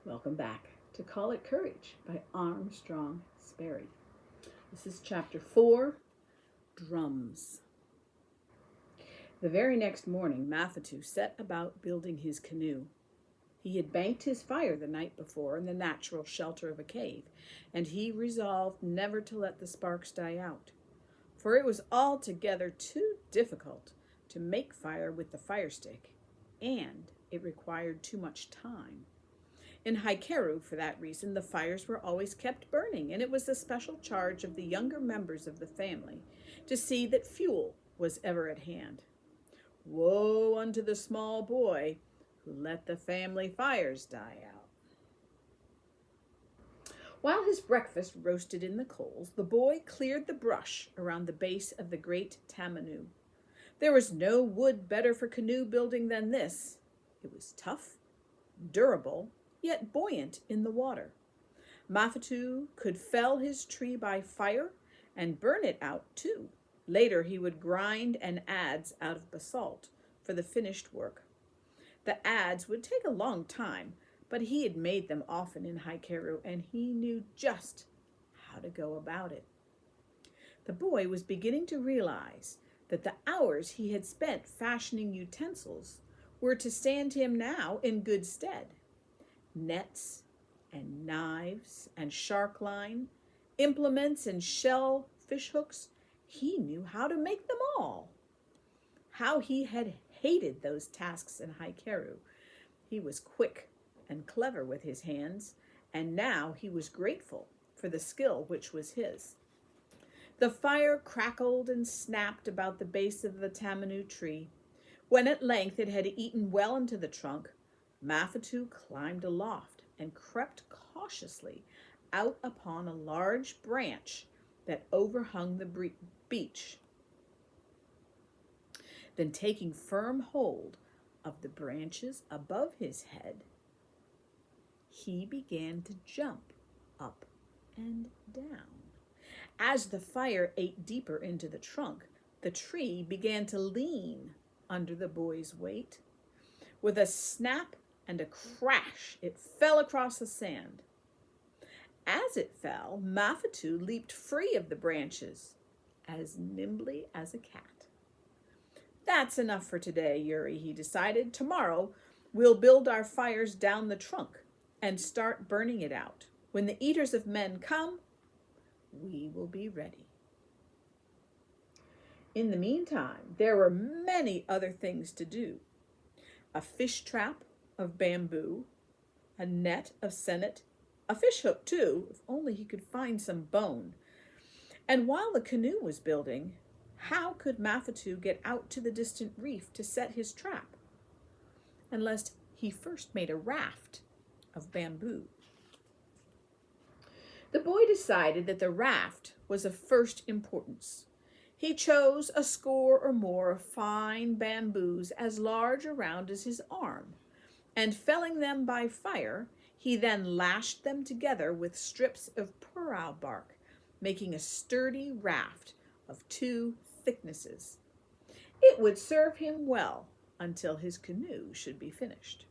Welcome back to Call It Courage by Armstrong Sperry. This is chapter 4, Drums. The very next morning, Mafatou set about building his canoe. He had banked his fire the night before in the natural shelter of a cave, and he resolved never to let the sparks die out, for it was altogether too difficult to make fire with the fire stick, and it required too much time. In Haikeru, for that reason, the fires were always kept burning, and it was the special charge of the younger members of the family to see that fuel was ever at hand. Woe unto the small boy who let the family fires die out. While his breakfast roasted in the coals, the boy cleared the brush around the base of the great tamanu. There was no wood better for canoe building than this. It was tough, durable, yet buoyant in the water. Mafatou could fell his tree by fire and burn it out too. Later he would grind an adze out of basalt for the finished work. The adze would take a long time, but he had made them often in Haikeru, and he knew just how to go about it. The boy was beginning to realize that the hours he had spent fashioning utensils were to stand him now in good stead. Nets and knives and shark line, implements and shell fish hooks, he knew how to make them all. How he had hated those tasks in Haikeru. He was quick and clever with his hands, and now he was grateful for the skill which was his. The fire crackled and snapped about the base of the tamanu tree. When at length it had eaten well into the trunk, Mafatou climbed aloft and crept cautiously out upon a large branch that overhung the beach. Then, taking firm hold of the branches above his head, he began to jump up and down. As the fire ate deeper into the trunk, the tree began to lean under the boy's weight. With a snap and a crash, it fell across the sand. As it fell, Mafatou leaped free of the branches as nimbly as a cat. That's enough for today, Yuri, he decided. Tomorrow we'll build our fires down the trunk and start burning it out. When the eaters of men come, we will be ready. In the meantime, there were many other things to do. A fish trap of bamboo, a net of sennet, a fish hook too, if only he could find some bone. And while the canoe was building, how could Mafatou get out to the distant reef to set his trap? Unless he first made a raft of bamboo. The boy decided that the raft was of first importance. He chose a score or more of fine bamboos as large around as his arm, and felling them by fire, he then lashed them together with strips of purao bark, making a sturdy raft of 2 thicknesses. It would serve him well until his canoe should be finished.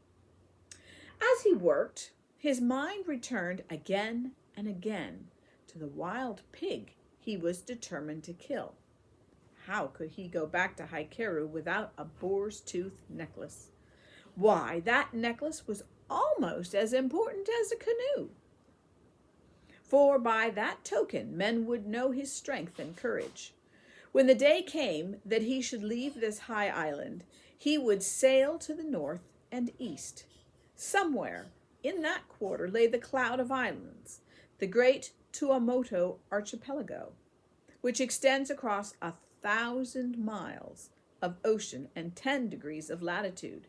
As he worked, his mind returned again and again to the wild pig he was determined to kill. How could he go back to Haikeru without a boar's tooth necklace? Why, that necklace was almost as important as a canoe. For by that token men would know his strength and courage. When the day came that he should leave this high island, he would sail to the north and east. Somewhere in that quarter lay the cloud of islands, the great Tuamotu archipelago, which extends across 1,000 miles of ocean and 10 degrees of latitude.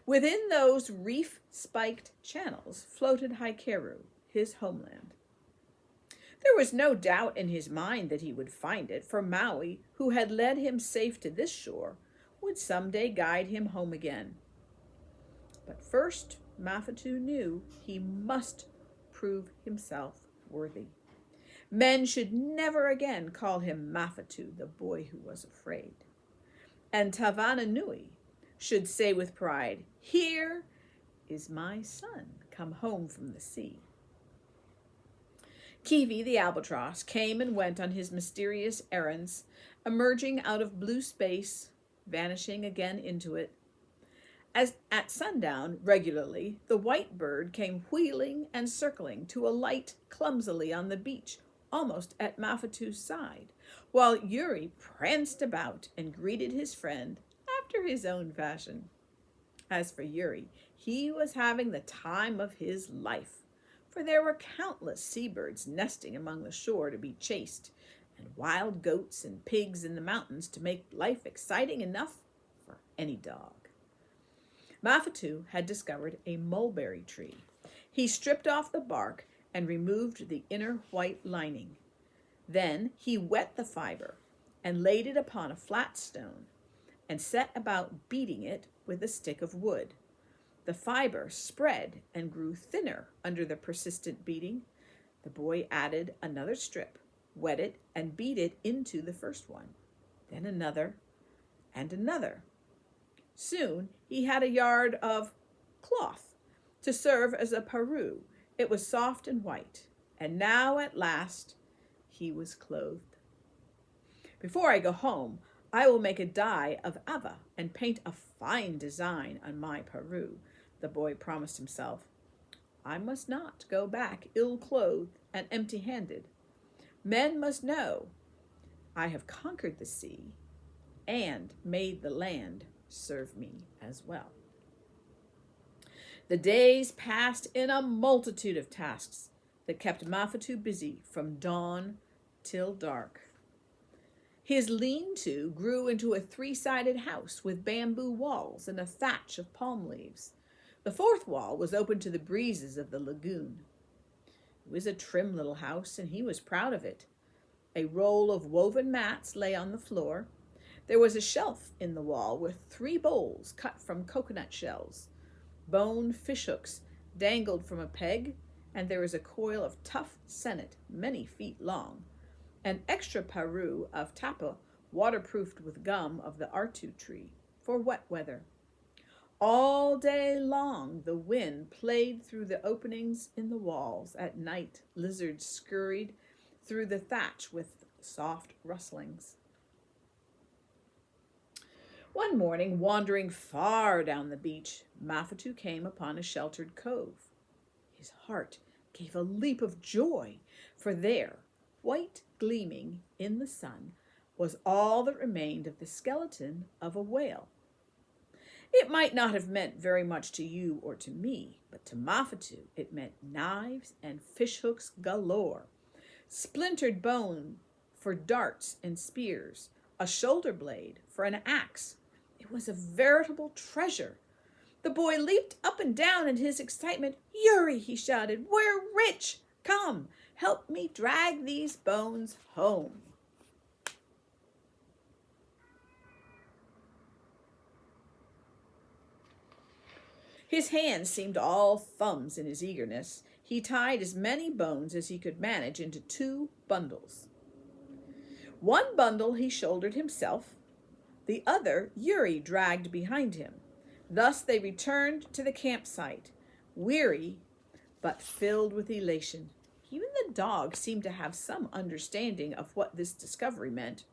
Within those reef-spiked channels floated Haikeru, his homeland. There was no doubt in his mind that he would find it, for Maui, who had led him safe to this shore, would someday guide him home again. But first, Mafatou knew he must prove himself worthy. Men should never again call him Mafatou, the boy who was afraid. And Tavananui should say with pride, "Here is my son come home from the sea. Kiwi the albatross came and went on his mysterious errands, emerging out of blue space, vanishing again into it. As at sundown, regularly, the white bird came wheeling and circling to alight clumsily on the beach, almost at Mafatu's side, while Yuri pranced about and greeted his friend after his own fashion. As for Yuri, he was having the time of his life, for there were countless seabirds nesting among the shore to be chased, and wild goats and pigs in the mountains to make life exciting enough for any dog. Mafatu had discovered a mulberry tree. He stripped off the bark and removed the inner white lining. Then he wet the fiber and laid it upon a flat stone and set about beating it with a stick of wood. The fiber spread and grew thinner under the persistent beating. The boy added another strip, wet it, and beat it into the first one, then another and another. Soon he had a yard of cloth to serve as a pareu. It was soft and white, and now at last he was clothed. Before I go home, I will make a dye of ava and paint a fine design on my pareu, the boy promised himself. I must not go back ill-clothed and empty-handed. Men must know I have conquered the sea and made the land serve me as well. The days passed in a multitude of tasks that kept Mafatu busy from dawn till dark. His lean-to grew into a 3-sided house with bamboo walls and a thatch of palm leaves. The 4th wall was open to the breezes of the lagoon. It was a trim little house, and he was proud of it. A roll of woven mats lay on the floor. There was a shelf in the wall with 3 bowls cut from coconut shells. Bone fishhooks dangled from a peg, and there was a coil of tough sennet many feet long. An extra pareu of tapa waterproofed with gum of the artu tree for wet weather. All day long the wind played through the openings in the walls. At night lizards scurried through the thatch with soft rustlings. One morning, wandering far down the beach, Mafatu came upon a sheltered cove. His heart gave a leap of joy, for there, white gleaming in the sun, was all that remained of the skeleton of a whale. It might not have meant very much to you or to me, but to Mafatu it meant knives and fishhooks galore, splintered bone for darts and spears, a shoulder blade for an axe. It was a veritable treasure. The boy leaped up and down in his excitement. "Yuri," he shouted, "we're rich! Come, help me drag these bones home." His hands seemed all thumbs in his eagerness. He tied as many bones as he could manage into 2 bundles. One bundle he shouldered himself, the other Yuri dragged behind him. Thus they returned to the campsite, weary but filled with elation. Even the dog seemed to have some understanding of what this discovery meant.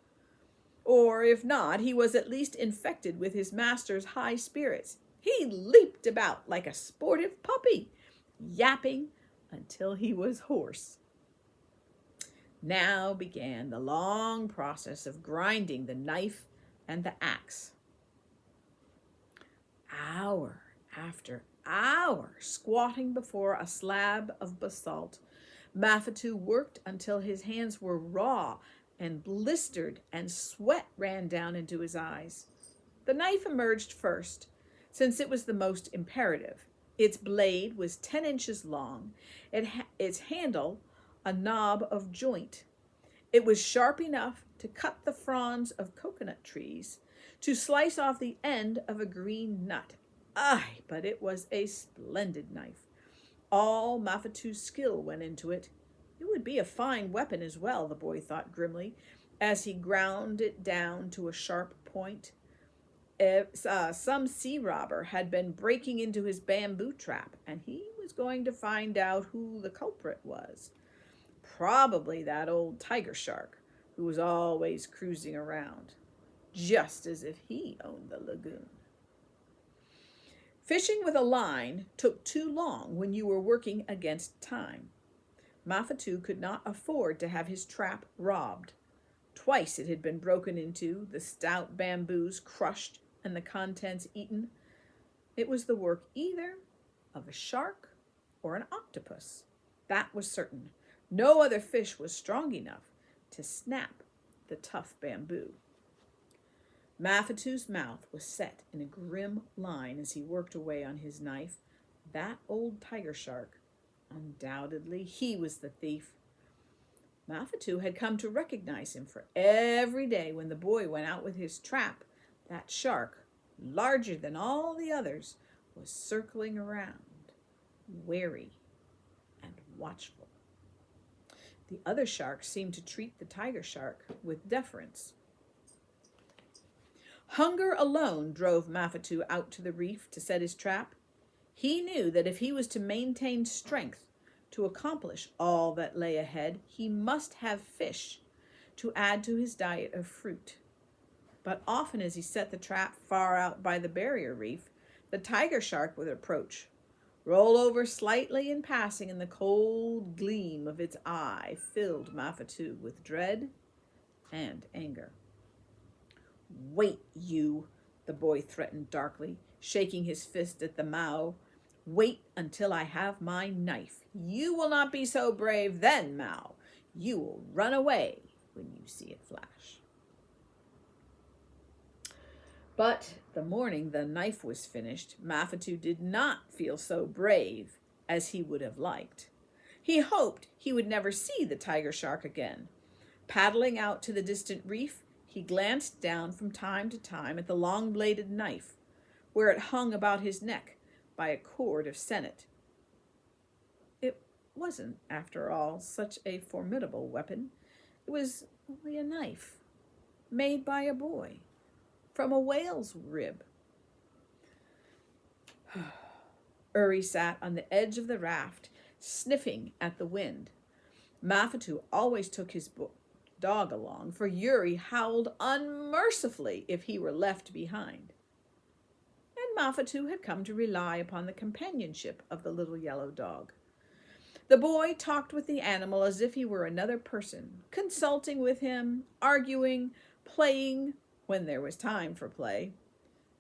Or if not, he was at least infected with his master's high spirits. He leaped about like a sportive puppy, yapping until he was hoarse. Now began the long process of grinding the knife and the axe. Hour after hour, squatting before a slab of basalt, Mafatu worked until his hands were raw and blistered and sweat ran down into his eyes. The knife emerged first, since it was the most imperative. Its blade was 10 inches long, its handle a knob of joint. It was sharp enough to cut the fronds of coconut trees, to slice off the end of a green nut. Aye, but it was a splendid knife. All Mafatu's skill went into it. It would be a fine weapon as well, the boy thought grimly, as he ground it down to a sharp point. If some sea robber had been breaking into his bamboo trap, and he was going to find out who the culprit was. Probably that old tiger shark who was always cruising around, just as if he owned the lagoon. Fishing with a line took too long when you were working against time. Mafatu could not afford to have his trap robbed. Twice it had been broken into, the stout bamboos crushed, and the contents eaten. It was the work either of a shark or an octopus. That was certain. No other fish was strong enough to snap the tough bamboo. Mafatu's mouth was set in a grim line as he worked away on his knife. That old tiger shark, undoubtedly, he was the thief. Mafatu had come to recognize him, for every day when the boy went out with his trap, that shark, larger than all the others, was circling around, wary and watchful. The other sharks seemed to treat the tiger shark with deference. Hunger alone drove Mafatu out to the reef to set his trap. He knew that if he was to maintain strength to accomplish all that lay ahead, he must have fish to add to his diet of fruit. But often as he set the trap far out by the barrier reef, the tiger shark would approach, roll over slightly in passing, and the cold gleam of its eye filled Mafatu with dread and anger. "Wait, you," the boy threatened darkly, shaking his fist at the Mao. "Wait until I have my knife. You will not be so brave then, Mao. You will run away when you see it flash." But the morning the knife was finished, Mafatu did not feel so brave as he would have liked. He hoped he would never see the tiger shark again. Paddling out to the distant reef, he glanced down from time to time at the long-bladed knife, where it hung about his neck by a cord of sennet. It wasn't, after all, such a formidable weapon. It was only a knife, made by a boy, from a whale's rib. Uri sat on the edge of the raft, sniffing at the wind. Mafatu always took his dog along, for Uri howled unmercifully if he were left behind. And Mafatu had come to rely upon the companionship of the little yellow dog. The boy talked with the animal as if he were another person, consulting with him, arguing, playing when there was time for play.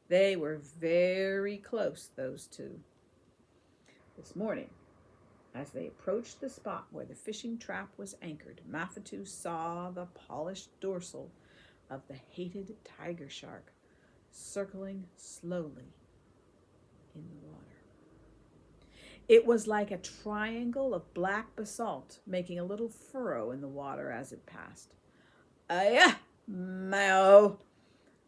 They were very close, those two. This morning, as they approached the spot where the fishing trap was anchored, Mafatu saw the polished dorsal of the hated tiger shark circling slowly in the water. It was like a triangle of black basalt, making a little furrow in the water as it passed. "Ayah, Mao!"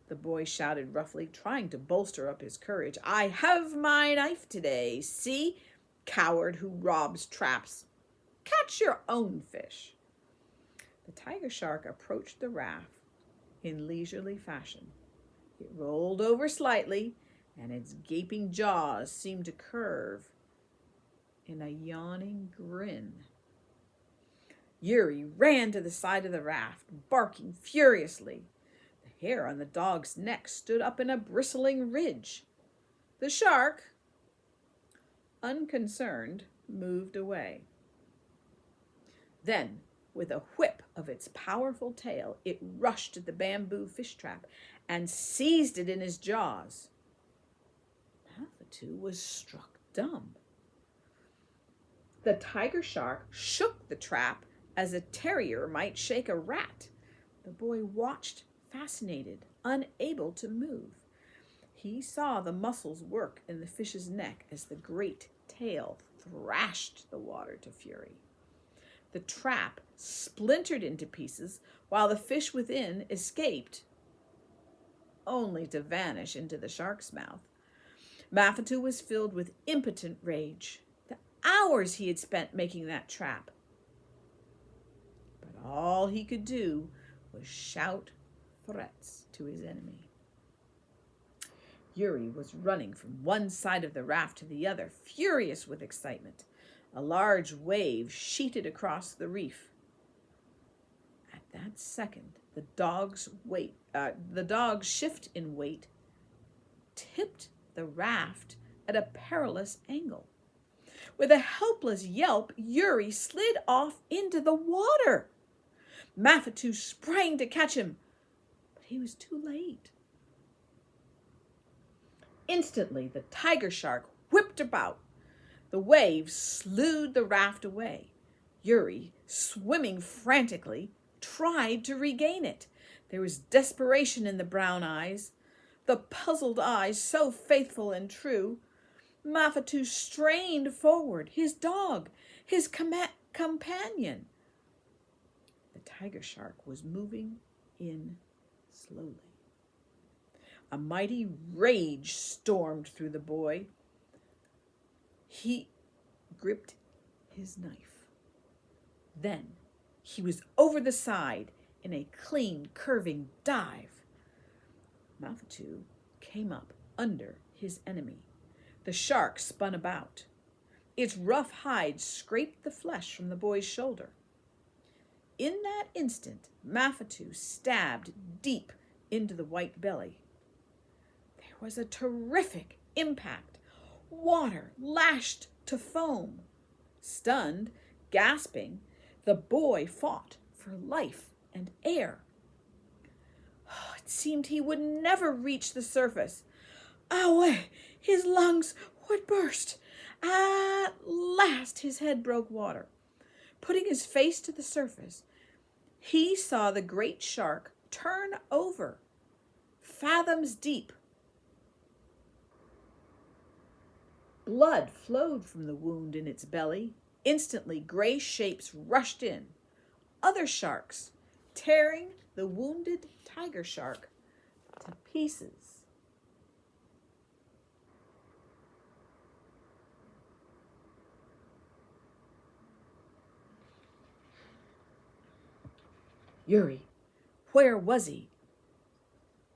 the boy shouted roughly, trying to bolster up his courage. "I have my knife today. See? Coward who robs traps. Catch your own fish." The tiger shark approached the raft in leisurely fashion. It rolled over slightly, and its gaping jaws seemed to curve in a yawning grin. Uri ran to the side of the raft, barking furiously. The hair on the dog's neck stood up in a bristling ridge. The shark, unconcerned, moved away. Then, with a whip of its powerful tail, it rushed at the bamboo fish trap and seized it in his jaws. Mafatu was struck dumb. The tiger shark shook the trap as a terrier might shake a rat. The boy watched, fascinated, unable to move. He saw the muscles work in the fish's neck as the great tail thrashed the water to fury. The trap splintered into pieces while the fish within escaped, only to vanish into the shark's mouth. Mafatu was filled with impotent rage. The hours he had spent making that trap. But all he could do was shout threats to his enemy. Yuri was running from one side of the raft to the other, furious with excitement. A large wave sheeted across the reef. At that second, the dog's shift in weight tipped the raft at a perilous angle. With a helpless yelp, Yuri slid off into the water. Mafatu sprang to catch him, but he was too late. Instantly, the tiger shark whipped about. The waves slewed the raft away. Yuri, swimming frantically, tried to regain it. There was desperation in the brown eyes, the puzzled eyes so faithful and true. Mafatu strained forward, his dog, his companion. The tiger shark was moving in slowly. A mighty rage stormed through the boy. He gripped his knife. Then he was over the side in a clean, curving dive. Mafatu came up under his enemy. The shark spun about. Its rough hide scraped the flesh from the boy's shoulder. In that instant, Mafatu stabbed deep into the white belly. There was a terrific impact. Water lashed to foam. Stunned, gasping, the boy fought for life and air. It seemed he would never reach the surface. Away! His lungs would burst. At last his head broke water. Putting his face to the surface, he saw the great shark turn over, fathoms deep. Blood flowed from the wound in its belly. Instantly, gray shapes rushed in. Other sharks, tearing the wounded tiger shark to pieces. Yuri, where was he?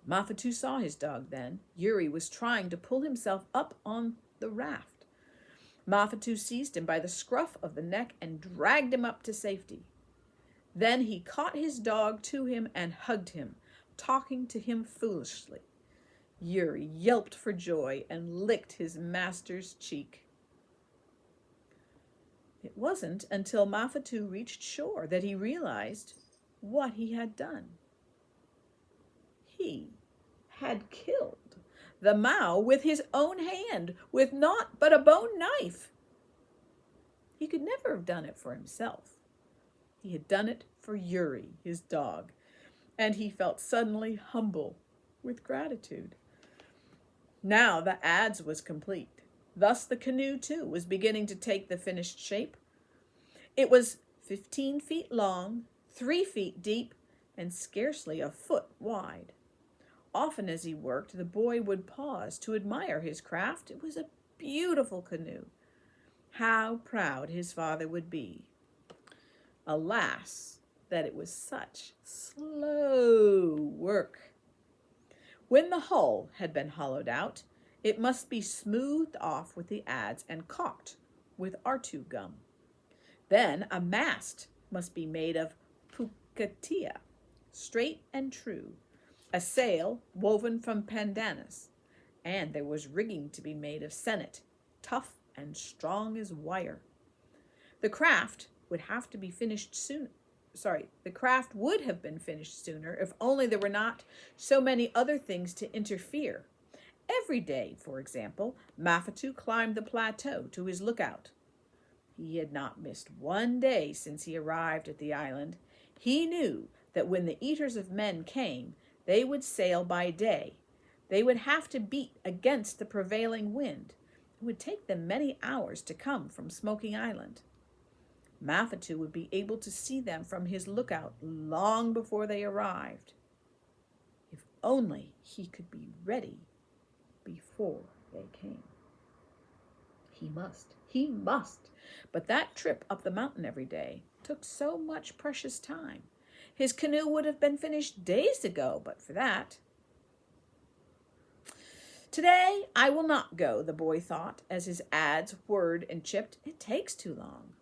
Mafatu saw his dog then. Yuri was trying to pull himself up on the raft. Mafatu seized him by the scruff of the neck and dragged him up to safety. Then he caught his dog to him and hugged him, talking to him foolishly. Yuri yelped for joy and licked his master's cheek. It wasn't until Mafatu reached shore that he realized what he had done. He had killed the Mao with his own hand, with naught but a bone knife. He could never have done it for himself. He had done it for Yuri, his dog, and he felt suddenly humble with gratitude. Now the adze was complete. Thus the canoe, too, was beginning to take the finished shape. It was 15 feet long, 3 feet deep, and scarcely a foot wide. Often as he worked, the boy would pause to admire his craft. It was a beautiful canoe. How proud his father would be. Alas, that it was such slow work. When the hull had been hollowed out, it must be smoothed off with the adze and caulked with artu gum. Then a mast must be made of pukatia, straight and true, a sail woven from pandanus, and there was rigging to be made of senet, tough and strong as wire. The craft would have been finished sooner if only there were not so many other things to interfere. Every day, for example, Mafatu climbed the plateau to his lookout. He had not missed one day since he arrived at the island. He knew that when the eaters of men came, they would sail by day. They would have to beat against the prevailing wind. It would take them many hours to come from Smoking Island. Mafatu would be able to see them from his lookout long before they arrived. If only he could be ready before they came. He must. But that trip up the mountain every day took so much precious time. His canoe would have been finished days ago, but for that. Today I will not go, the boy thought, as his adze whirred and chipped. It takes too long.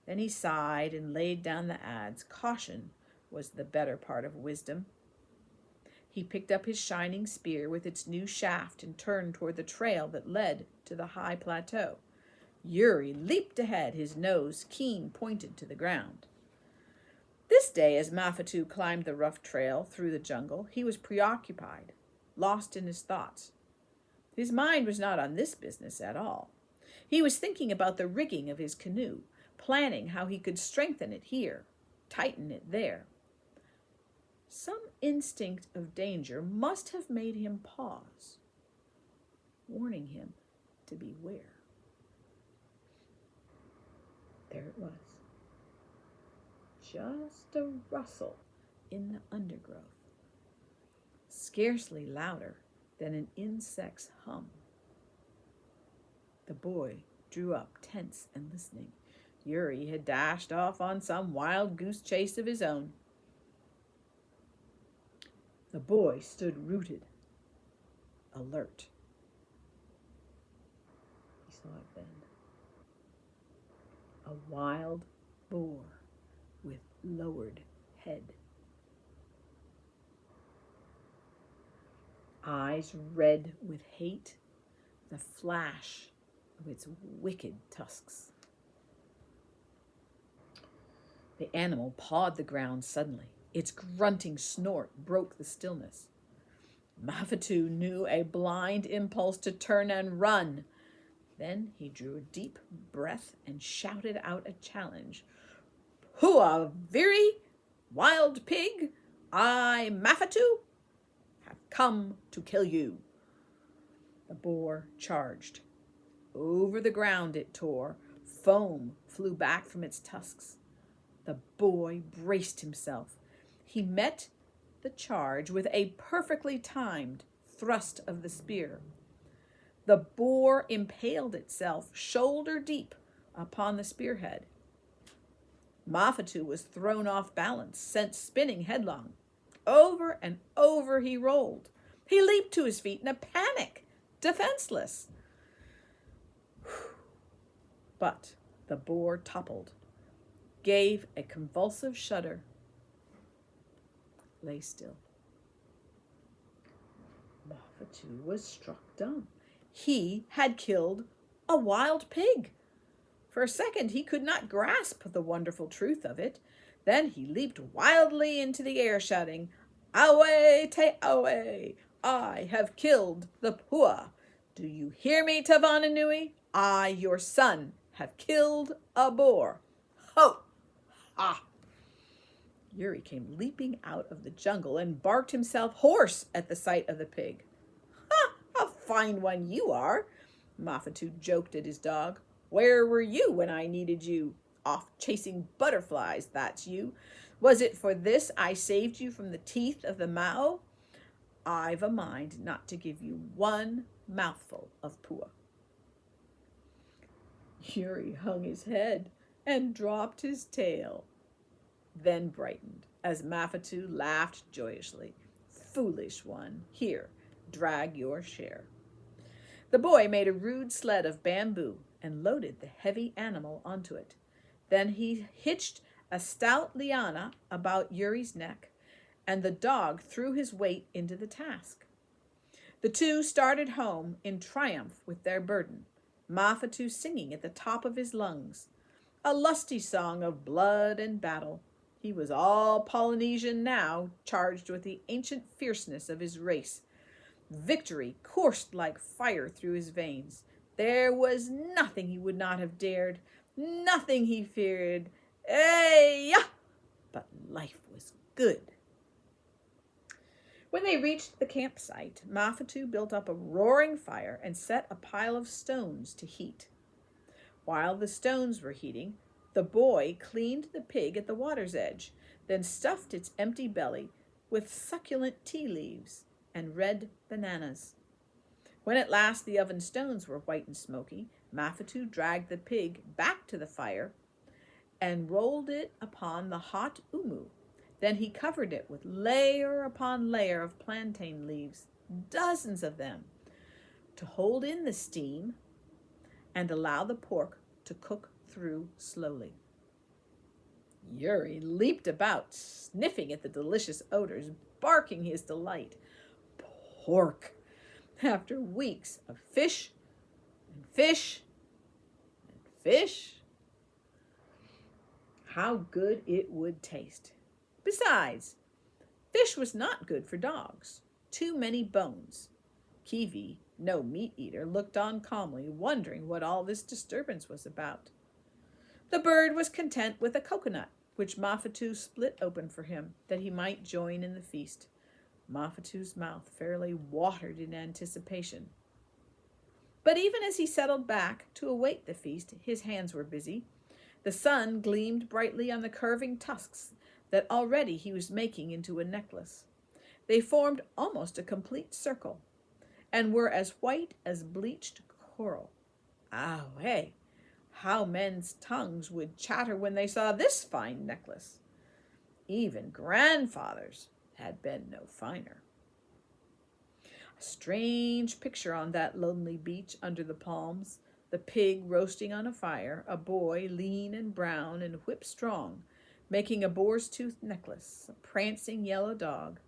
Then he sighed and laid down the adze. Caution was the better part of wisdom. He picked up his shining spear with its new shaft and turned toward the trail that led to the high plateau. Yuri leaped ahead, his nose keen pointed to the ground. This day, as Mafatu climbed the rough trail through the jungle, he was preoccupied, lost in his thoughts. His mind was not on this business at all. He was thinking about the rigging of his canoe, planning how he could strengthen it here, tighten it there. Some instinct of danger must have made him pause, warning him to beware. There it was. Just a rustle in the undergrowth, scarcely louder than an insect's hum. The boy drew up, tense and listening. Yuri had dashed off on some wild goose chase of his own. The boy stood rooted, alert. He saw it then. A wild boar with lowered head. Eyes red with hate, the flash of its wicked tusks. The animal pawed the ground suddenly. Its grunting snort broke the stillness. Mafatu knew a blind impulse to turn and run. Then he drew a deep breath and shouted out a challenge. Hua Viri, wild pig, I, Mafatu, have come to kill you. The boar charged. Over the ground it tore. Foam flew back from its tusks. The boy braced himself. He met the charge with a perfectly timed thrust of the spear. The boar impaled itself shoulder deep upon the spearhead. Mafatu was thrown off balance, sent spinning headlong. Over and over he rolled. He leaped to his feet in a panic, defenseless. But the boar toppled, gave a convulsive shudder, lay still. Mafatu was struck dumb. He had killed a wild pig. For a second, he could not grasp the wonderful truth of it. Then he leaped wildly into the air, shouting, Awe te awe! I have killed the Hua. Do you hear me, Tavananui? I, your son, have killed a boar. Ho! Ha! Yuri came leaping out of the jungle and barked himself hoarse at the sight of the pig. Ha! A fine one you are, Mafatu joked at his dog. Where were you when I needed you? Off chasing butterflies, that's you. Was it for this I saved you from the teeth of the Mao? I've a mind not to give you one mouthful of pua. Yuri hung his head and dropped his tail, then brightened as Mafatu laughed joyously. Foolish one, here, drag your share. The boy made a rude sled of bamboo and loaded the heavy animal onto it. Then he hitched a stout liana about Yuri's neck, and the dog threw his weight into the task. The two started home in triumph with their burden, Mafatu singing at the top of his lungs, a lusty song of blood and battle. He was all Polynesian now, charged with the ancient fierceness of his race. Victory coursed like fire through his veins. There was nothing he would not have dared, nothing he feared. Hey-ya! But life was good. When they reached the campsite, Mafatu built up a roaring fire and set a pile of stones to heat. While the stones were heating, the boy cleaned the pig at the water's edge, then stuffed its empty belly with succulent tea leaves and red bananas. When at last the oven stones were white and smoky, Mafatu dragged the pig back to the fire and rolled it upon the hot umu. Then he covered it with layer upon layer of plantain leaves, dozens of them. to hold in the steam and allow the pork to cook through slowly. Yuri leaped about, sniffing at the delicious odors, barking his delight. Pork! After weeks of fish and fish and fish, how good it would taste. Besides, fish was not good for dogs. Too many bones. Kiwi, no meat eater, looked on calmly, wondering what all this disturbance was about. The bird was content with a coconut, which Mafatu split open for him, that he might join in the feast. Mafatu's mouth fairly watered in anticipation. But even as he settled back to await the feast, his hands were busy. The sun gleamed brightly on the curving tusks that already he was making into a necklace. They formed almost a complete circle, and were as white as bleached coral. Ah, hey! How men's tongues would chatter when they saw this fine necklace. Even grandfathers had been no finer. A strange picture on that lonely beach under the palms, the pig roasting on a fire, a boy lean and brown and whip-strong, making a boar's tooth necklace, a prancing yellow dog,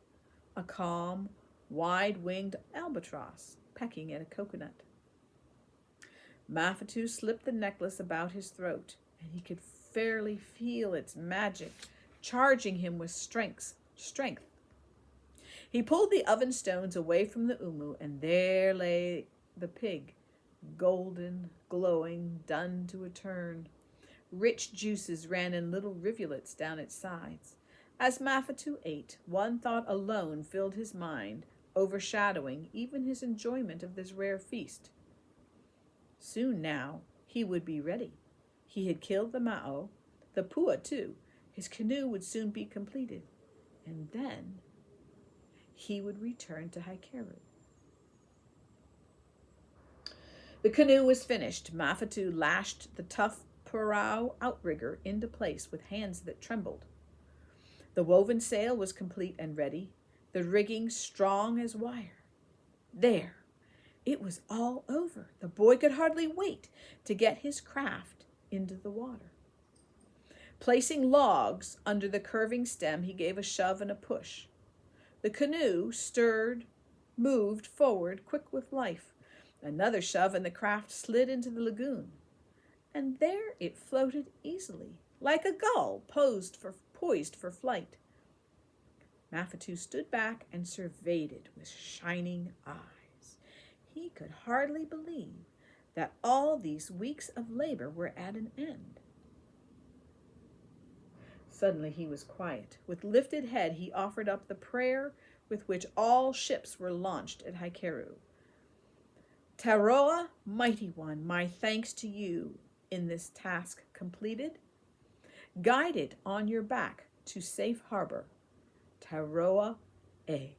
a calm, wide-winged albatross pecking at a coconut. Mafatu slipped the necklace about his throat, and he could fairly feel its magic charging him with strength. He pulled the oven stones away from the umu, and there lay the pig, golden, glowing, done to a turn. Rich juices ran in little rivulets down its sides. As Mafatu ate, one thought alone filled his mind, overshadowing even his enjoyment of this rare feast. Soon now he would be ready. He had killed the ma'o, the pua too. His canoe would soon be completed, and then he would return to Haikeru. The canoe was finished. Mafatu lashed the tough parau outrigger into place with hands that trembled. The woven sail was complete and ready, the rigging strong as wire. There! It was all over. The boy could hardly wait to get his craft into the water. Placing logs under the curving stem, he gave a shove and a push. The canoe stirred, moved forward, quick with life. Another shove and the craft slid into the lagoon. And there it floated easily, like a gull poised for flight. Mafatu stood back and surveyed it with shining eyes. He could hardly believe that all these weeks of labor were at an end. Suddenly he was quiet. With lifted head, he offered up the prayer with which all ships were launched at Haikeru. Taroa, mighty one, my thanks to you in this task completed. Guide it on your back to safe harbor. Taroa e.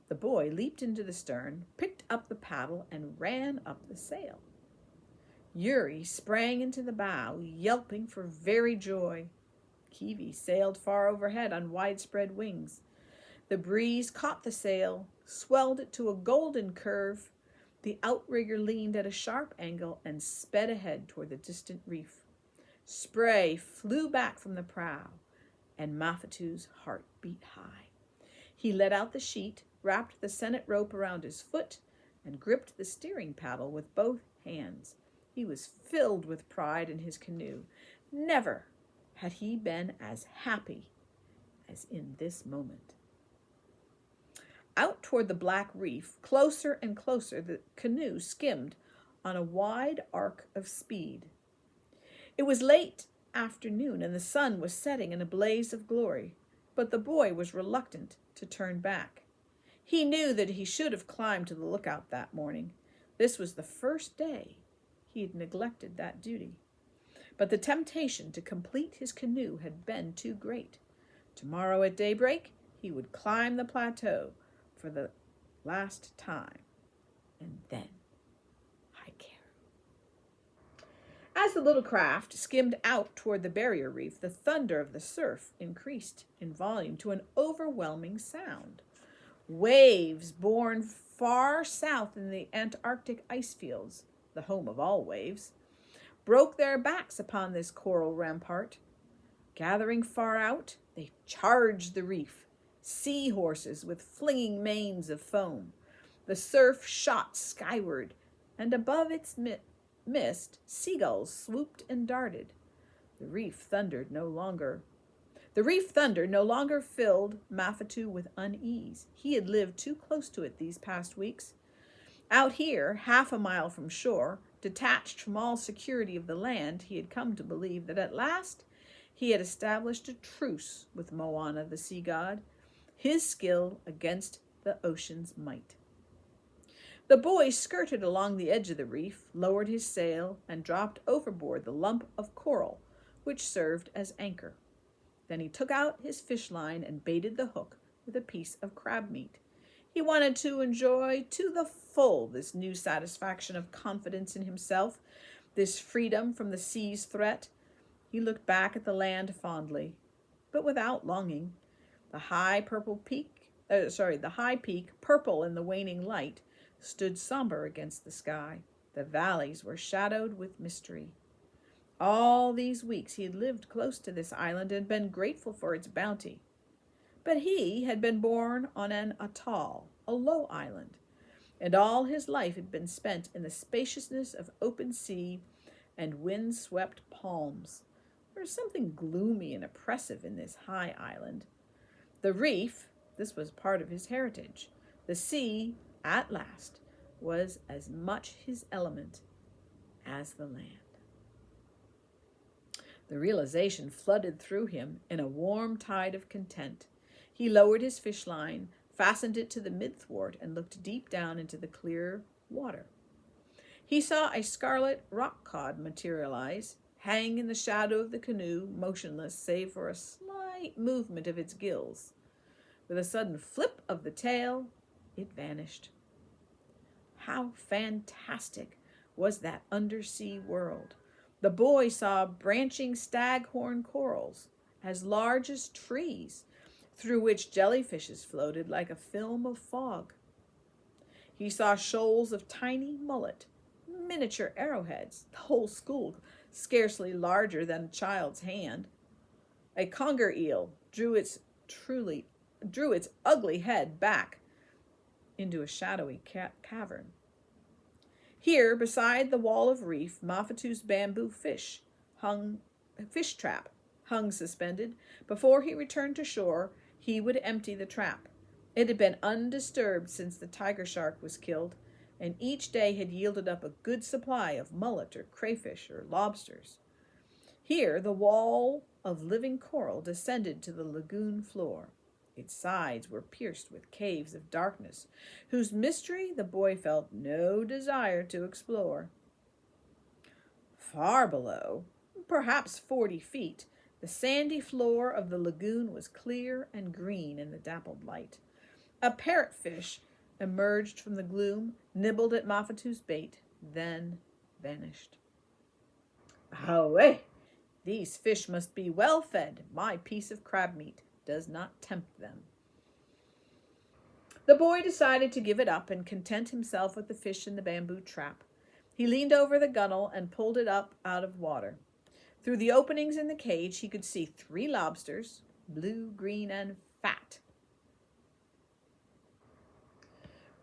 The boy leaped into the stern, picked up the paddle, and ran up the sail. Yuri sprang into the bow, yelping for very joy. Kiwi sailed far overhead on widespread wings. The breeze caught the sail, swelled it to a golden curve. The outrigger leaned at a sharp angle and sped ahead toward the distant reef. Spray flew back from the prow, and Mafatu's heart beat high. He let out the sheet, wrapped the sennit rope around his foot, and gripped the steering paddle with both hands. He was filled with pride in his canoe. Never had he been as happy as in this moment. Out toward the black reef, closer and closer, the canoe skimmed on a wide arc of speed. It was late afternoon, and the sun was setting in a blaze of glory, but the boy was reluctant to turn back. He knew that he should have climbed to the lookout that morning. This was the first day he had neglected that duty. But the temptation to complete his canoe had been too great. Tomorrow at daybreak, he would climb the plateau for the last time, and then Haikeru. As the little craft skimmed out toward the barrier reef, the thunder of the surf increased in volume to an overwhelming sound. Waves born far south in the Antarctic ice fields, the home of all waves, broke their backs upon this coral rampart. Gathering far out, they charged the reef, sea horses with flinging manes of foam. The surf shot skyward, and above its mist, seagulls swooped and darted. The reef thunder no longer filled Mafatu with unease. He had lived too close to it these past weeks. Out here, half a mile from shore, detached from all security of the land, he had come to believe that at last he had established a truce with Moana, the sea god, his skill against the ocean's might. The boy skirted along the edge of the reef, lowered his sail, and dropped overboard the lump of coral which served as anchor. Then he took out his fish line and baited the hook with a piece of crab meat. He wanted to enjoy to the full this new satisfaction of confidence in himself, this freedom from the sea's threat. He looked back at the land fondly, but without longing. The high peak, purple in the waning light, stood somber against the sky. The valleys were shadowed with mystery. All these weeks he had lived close to this island and been grateful for its bounty. But he had been born on an atoll, a low island, and all his life had been spent in the spaciousness of open sea and wind-swept palms. There was something gloomy and oppressive in this high island. The reef, this was part of his heritage. The sea, at last, was as much his element as the land. The realization flooded through him in a warm tide of content. He lowered his fish line, fastened it to the mid-thwart, and looked deep down into the clear water. He saw a scarlet rock cod materialize, hang in the shadow of the canoe, motionless save for a slight movement of its gills. With a sudden flip of the tail, it vanished. How fantastic was that undersea world! The boy saw branching staghorn corals, as large as trees, through which jellyfishes floated like a film of fog. He saw shoals of tiny mullet, miniature arrowheads, the whole school scarcely larger than a child's hand. A conger eel drew its ugly head back into a shadowy cavern. Here, beside the wall of reef, Mafatu's bamboo fish trap hung suspended. Before he returned to shore, he would empty the trap. It had been undisturbed since the tiger shark was killed, and each day had yielded up a good supply of mullet or crayfish or lobsters. Here, the wall of living coral descended to the lagoon floor. Its sides were pierced with caves of darkness, whose mystery the boy felt no desire to explore. Far below, perhaps 40 feet, the sandy floor of the lagoon was clear and green in the dappled light. A parrotfish emerged from the gloom, nibbled at Mafatu's bait, then vanished. Away! These fish must be well fed. My piece of crab meat does not tempt them. The boy decided to give it up and content himself with the fish in the bamboo trap. He leaned over the gunwale and pulled it up out of water. Through the openings in the cage, he could see 3 lobsters, blue, green, and fat.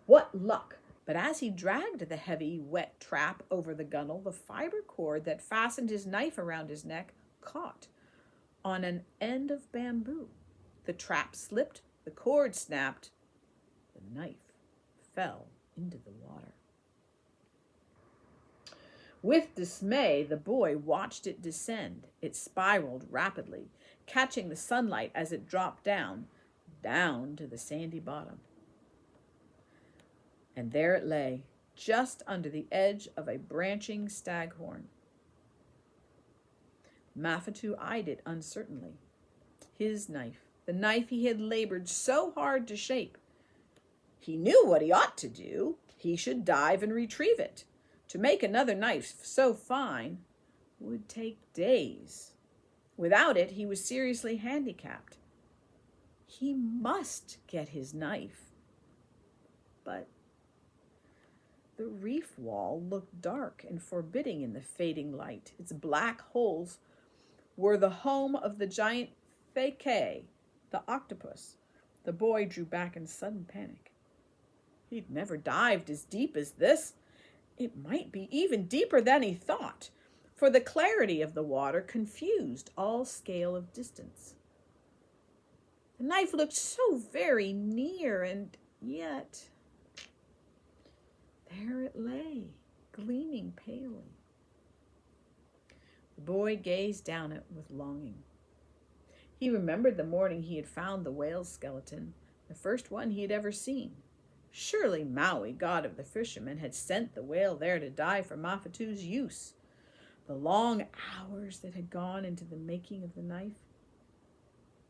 What luck! But as he dragged the heavy, wet trap over the gunwale, the fiber cord that fastened his knife around his neck caught on an end of bamboo. The trap slipped, the cord snapped, the knife fell into the water. With dismay, the boy watched it descend. It spiraled rapidly, catching the sunlight as it dropped down to the sandy bottom. And there it lay, just under the edge of a branching staghorn. Mafatu eyed it uncertainly. His knife, the knife he had labored so hard to shape. He knew what he ought to do. He should dive and retrieve it. To make another knife so fine would take days. Without it, he was seriously handicapped. He must get his knife but the reef wall looked dark and forbidding in the fading light. Its black holes were the home of the giant Fekkai, the octopus. The boy drew back in sudden panic. He'd never dived as deep as this. It might be even deeper than he thought, for the clarity of the water confused all scale of distance. The knife looked so very near, and yet there it lay, gleaming palely. The boy gazed down it with longing. He remembered the morning he had found the whale's skeleton, the first one he had ever seen. Surely Maui, god of the fishermen, had sent the whale there to die for Mafatu's use. The long hours that had gone into the making of the knife.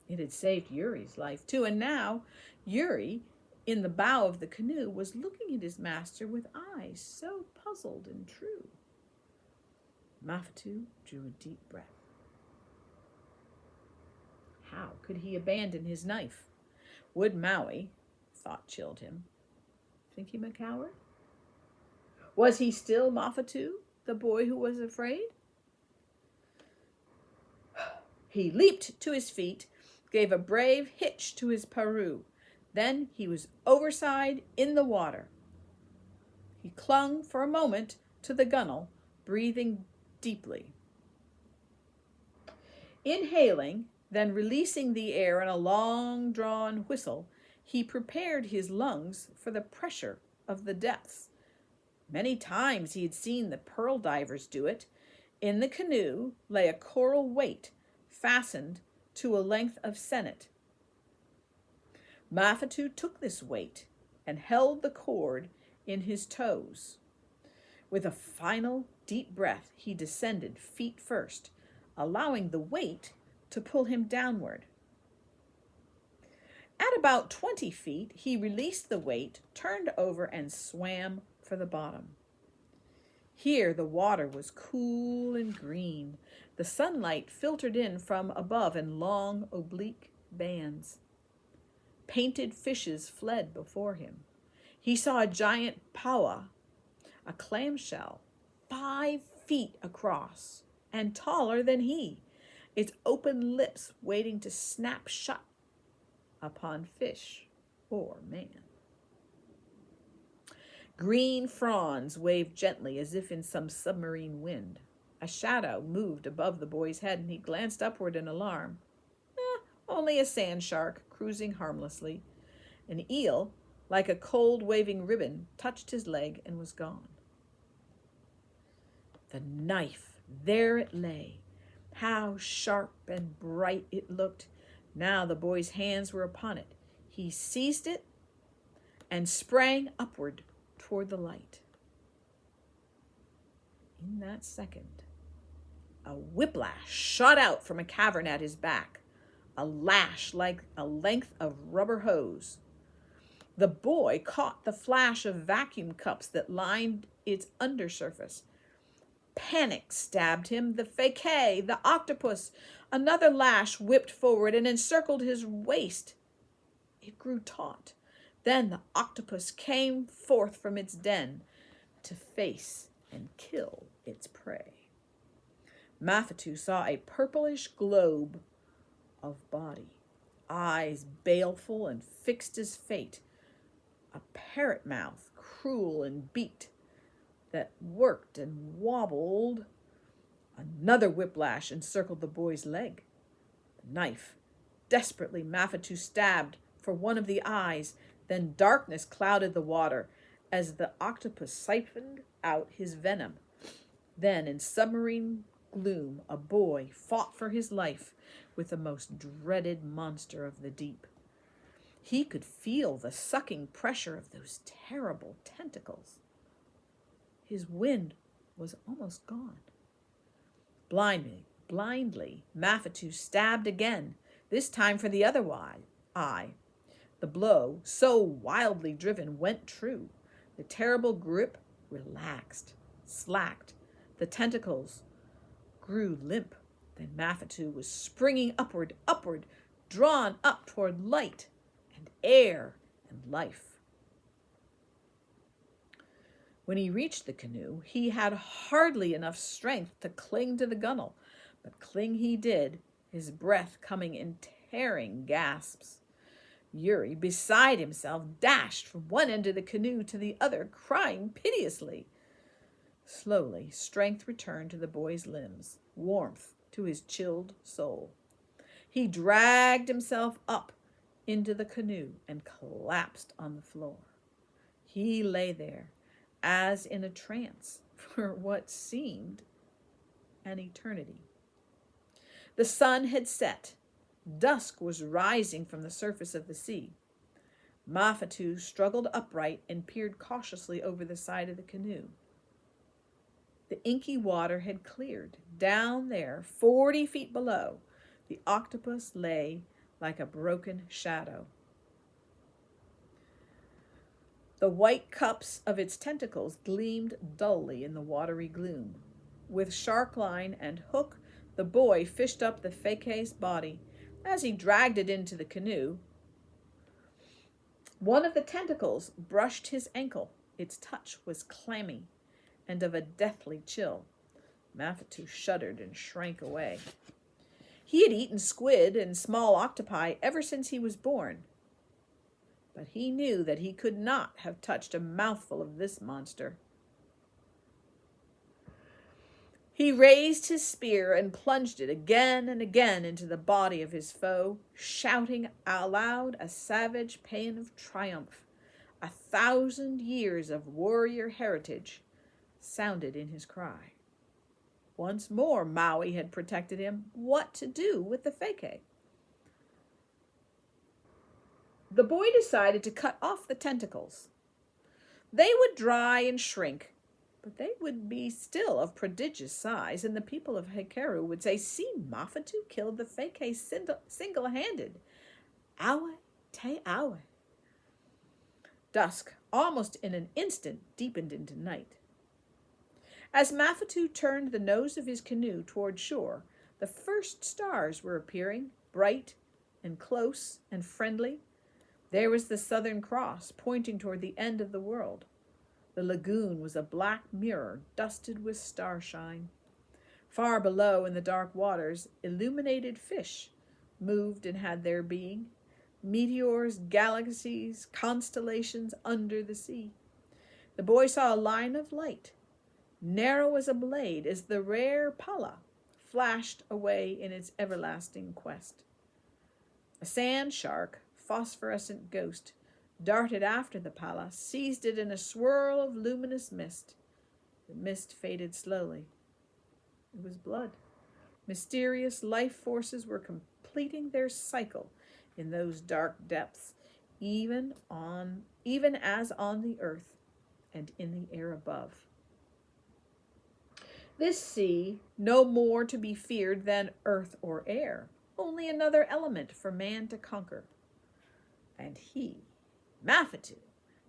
It had saved Yuri's life, too, and now Yuri, in the bow of the canoe, was looking at his master with eyes so puzzled and true. Mafatu drew a deep breath. How could he abandon his knife? Would Maui, thought chilled him, think him a coward? Was he still Mafatu, the boy who was afraid? He leaped to his feet, gave a brave hitch to his paru. Then he was overside in the water. He clung for a moment to the gunwale, breathing deeply. Inhaling, then releasing the air in a long-drawn whistle, he prepared his lungs for the pressure of the depths. Many times he had seen the pearl divers do it. In the canoe lay a coral weight fastened to a length of sennit. Mafatu took this weight and held the cord in his toes. With a final deep breath, he descended feet first, allowing the weight to pull him downward. At about 20 feet, he released the weight, turned over, and swam for the bottom. Here the water was cool and green. The sunlight filtered in from above in long, oblique bands. Painted fishes fled before him. He saw a giant paua, a clamshell, 5 feet across and taller than he, its open lips waiting to snap shut upon fish or man. Green fronds waved gently as if in some submarine wind. A shadow moved above the boy's head, and he glanced upward in alarm. Only a sand shark cruising harmlessly. An eel, like a cold waving ribbon, touched his leg and was gone. The knife, there it lay. How sharp and bright it looked. Now the boy's hands were upon it. He seized it and sprang upward toward the light. In that second, a whiplash shot out from a cavern at his back, a lash like a length of rubber hose. The boy caught the flash of vacuum cups that lined its undersurface. Panic stabbed him. The Fekkai, the octopus. Another lash whipped forward and encircled his waist. It grew taut. Then the octopus came forth from its den to face and kill its prey. Mafatu saw a purplish globe of body, eyes baleful and fixed as fate, a parrot mouth, cruel and beaked, that worked and wobbled. Another whiplash encircled the boy's leg. The knife, desperately Mafatu stabbed for one of the eyes. Then darkness clouded the water as the octopus siphoned out his venom. Then in submarine gloom, a boy fought for his life with the most dreaded monster of the deep. He could feel the sucking pressure of those terrible tentacles. His wind was almost gone. Blindly, Mafatu stabbed again, this time for the other eye. The blow, so wildly driven, went true. The terrible grip relaxed, slacked. The tentacles grew limp. Then Mafatu was springing upward, drawn up toward light and air and life. When he reached the canoe, he had hardly enough strength to cling to the gunwale, but cling he did, his breath coming in tearing gasps. Yuri, beside himself, dashed from one end of the canoe to the other, crying piteously. Slowly, strength returned to the boy's limbs, warmth to his chilled soul. He dragged himself up into the canoe and collapsed on the floor. He lay there, as in a trance, for what seemed an eternity. The sun had set. Dusk was rising from the surface of the sea. Mafatu struggled upright and peered cautiously over the side of the canoe. The inky water had cleared. Down there, 40 feet below, the octopus lay like a broken shadow. The white cups of its tentacles gleamed dully in the watery gloom. With shark line and hook, the boy fished up the Feke's body. As he dragged it into the canoe, one of the tentacles brushed his ankle. Its touch was clammy and of a deathly chill. Mafatu shuddered and shrank away. He had eaten squid and small octopi ever since he was born, but he knew that he could not have touched a mouthful of this monster. He raised his spear and plunged it again and again into the body of his foe, shouting aloud a savage paean of triumph. 1,000 years of warrior heritage sounded in his cry. Once more, Maui had protected him. What to do with the Feke? The boy decided to cut off the tentacles. They would dry and shrink, but they would be still of prodigious size, and the people of Hekeru would say, "See, Mafatu killed the Feke single-handed. Awe te awe." Dusk, almost in an instant, deepened into night. As Mafatu turned the nose of his canoe toward shore, the first stars were appearing, bright and close and friendly. There was the Southern Cross, pointing toward the end of the world. The lagoon was a black mirror dusted with starshine. Far below in the dark waters, illuminated fish moved and had their being. Meteors, galaxies, constellations under the sea. The boy saw a line of light, narrow as a blade, as the rare pala flashed away in its everlasting quest. A sand shark, phosphorescent ghost, darted after the pala, seized it in a swirl of luminous mist. The mist faded slowly. It was blood. Mysterious life forces were completing their cycle in those dark depths, even as on the earth and in the air above. This sea, no more to be feared than earth or air, only another element for man to conquer. And he, Mafatu,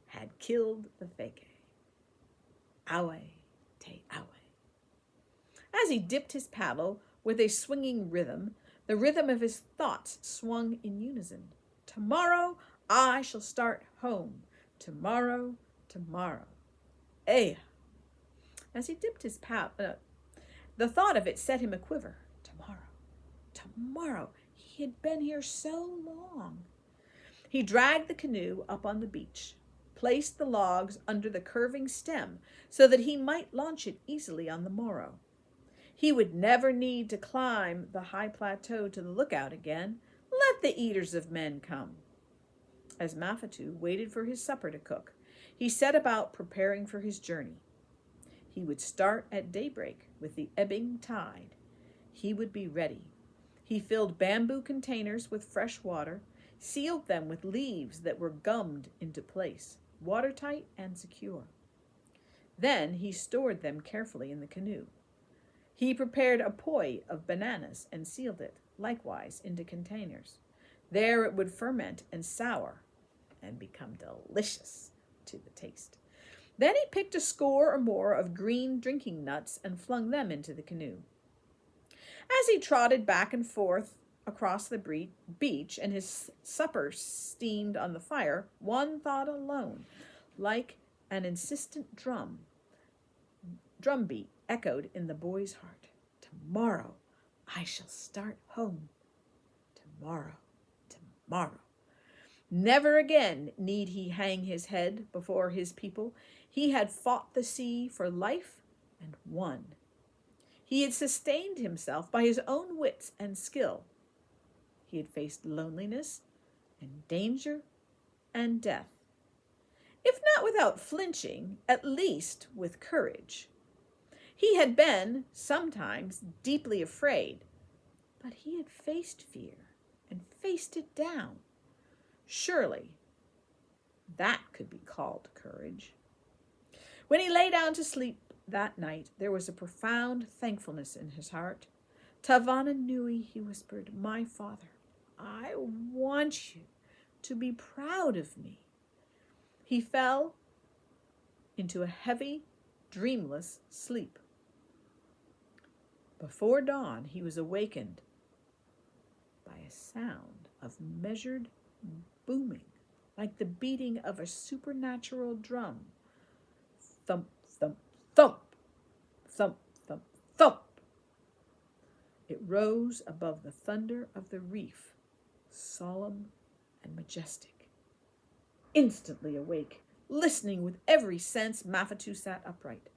had killed the Feke. Awe te awe. As he dipped his paddle with a swinging rhythm, the rhythm of his thoughts swung in unison. Tomorrow I shall start home. Tomorrow, tomorrow. Ea. As he dipped his paddle, the thought of it set him a quiver. Tomorrow, tomorrow. He had been here so long. He dragged the canoe up on the beach, placed the logs under the curving stem so that he might launch it easily on the morrow. He would never need to climb the high plateau to the lookout again. Let the eaters of men come. As Mafatu waited for his supper to cook, he set about preparing for his journey. He would start at daybreak with the ebbing tide. He would be ready. He filled bamboo containers with fresh water, sealed them with leaves that were gummed into place, watertight and secure. Then he stored them carefully in the canoe. He prepared a poi of bananas and sealed it, likewise, into containers. There it would ferment and sour and become delicious to the taste. Then he picked a score or more of green drinking nuts and flung them into the canoe. As he trotted back and forth across the beach and his supper steamed on the fire, one thought alone, like an insistent drum, drumbeat echoed in the boy's heart. Tomorrow I shall start home. Tomorrow, tomorrow. Never again need he hang his head before his people. He had fought the sea for life and won. He had sustained himself by his own wits and skill. He had faced loneliness and danger and death, if not without flinching, at least with courage. He had been, sometimes, deeply afraid, but he had faced fear and faced it down. Surely that could be called courage. When he lay down to sleep that night, there was a profound thankfulness in his heart. Tavana Nui, he whispered, my father, I want you to be proud of me. He fell into a heavy, dreamless sleep. Before dawn, he was awakened by a sound of measured booming, like the beating of a supernatural drum. Thump, thump, thump, thump, thump, thump. It rose above the thunder of the reef, solemn and majestic. Instantly awake, listening with every sense, Mafatu sat upright.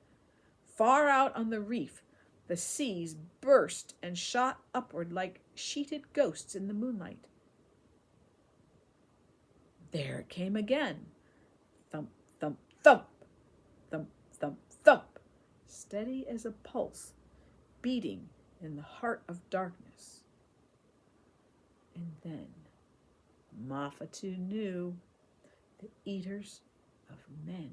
Far out on the reef, the seas burst and shot upward like sheeted ghosts in the moonlight. There it came again. Thump, thump, thump, thump, thump, thump, steady as a pulse, beating in the heart of darkness. And then Mafatu knew the eaters of men.